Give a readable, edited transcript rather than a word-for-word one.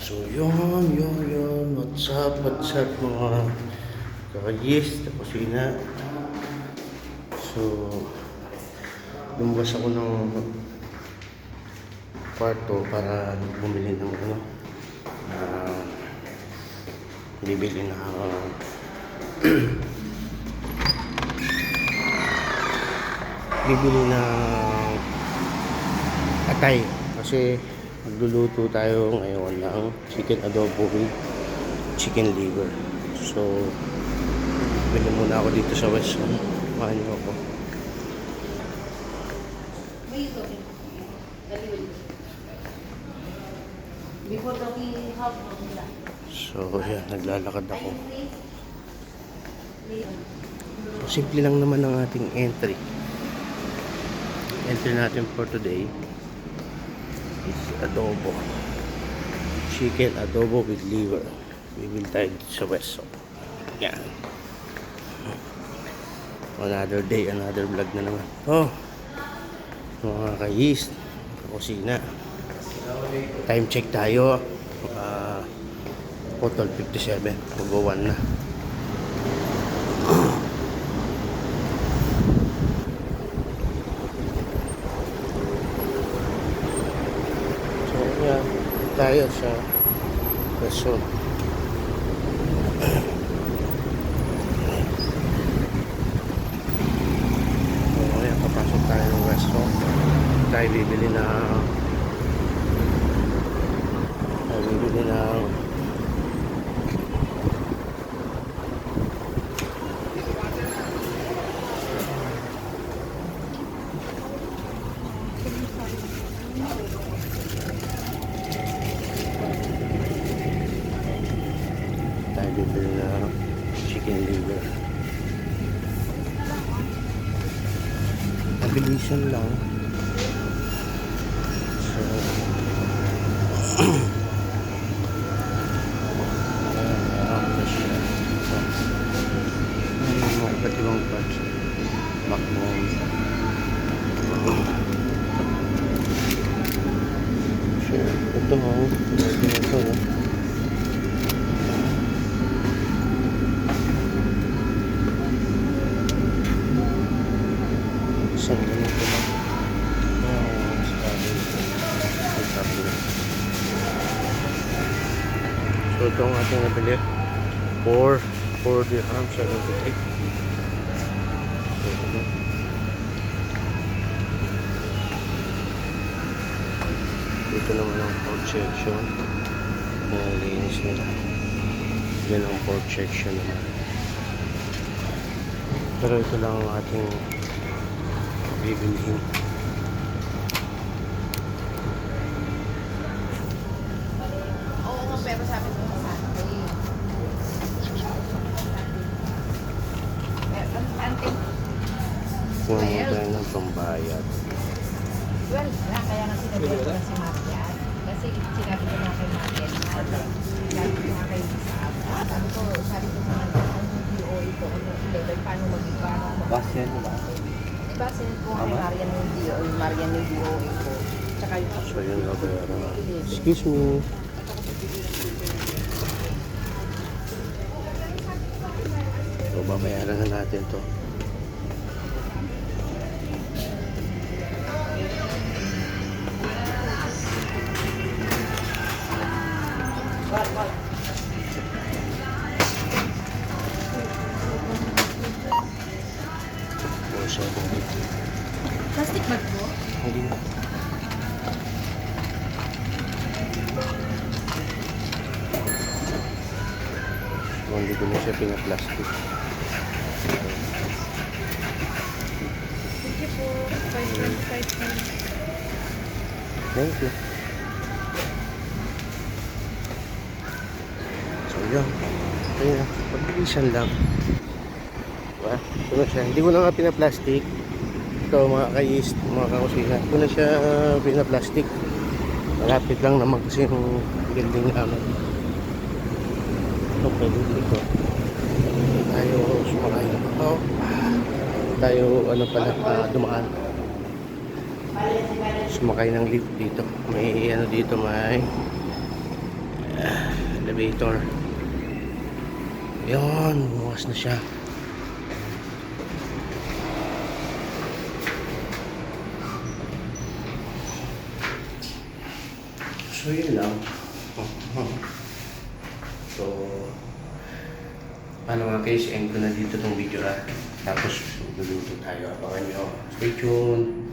So yun, what's up mga kagis sa kusina. So lumabas ako ng kwarto para bumili ng uh, bibili na bibili ng atay kasi magluluto tayo ngayon ng chicken adobo with chicken liver. So bili muna ako dito sa West. Kumain niyo ako. So yan, naglalakad ako. So, simple lang naman ang ating entry. Entry natin for today is adobo. Chicken adobo with liver. Bibili tayo dito sa West. So, yan. Another day, another vlog na naman. Oh, mga ka-yeast, kusina. Time check tayo. 12:57. Mag-1 na. So, yan. Tayo sa resort. So, yan. Papasok tayo ng restaurant. Tayo bibili na chicken liver. Mabilisan lang. So mga iba't ibang parts. Backbone. Ito ho. Isang ganito lang. So ito ang ating nabili. 4 dirham, 73. Dito naman ang pork section. Nalinis nila. Yan ang pork section naman. Pero ito lang ang ating bibilihin. Oo, pero sabi ko sa Kung ano tayo ng pambayad. well, kaya nga sinabi ko na si Marian. Kasi sinabi ko na kay Marian. Sabi ko na kay Isab. Sabi ko sa mga ang DOE ko, level, paano mag-iba? Basin ba? Basin ko kay Marian yung DOE, Marian yung DOE ko. Tsaka yung So yun na bayaran. Excuse me. So babayaran na natin to. plastic bag po? Hindi na. So, hindi ko na siya pinaplastic. Thank you po. 5.5 cents. Thank you. So yun. Ayun na. Pagbilisan lang. Diba? Ito na siya. Hindi ko na nga pinaplastic. Ito mga ka-yeast, mga kakusina. Ito na siya pinaplastic. Malapit lang naman kasi yung building namin. Okay, dito. Tayo sumakay. Tayo dumaan. Sumakay ng lift dito. May dito may elevator. Ayun, bukas na siya. So yun lang. So paano mga case, end ko na dito tong video, tapos luluto tayo. Abangan nyo. Stay tuned.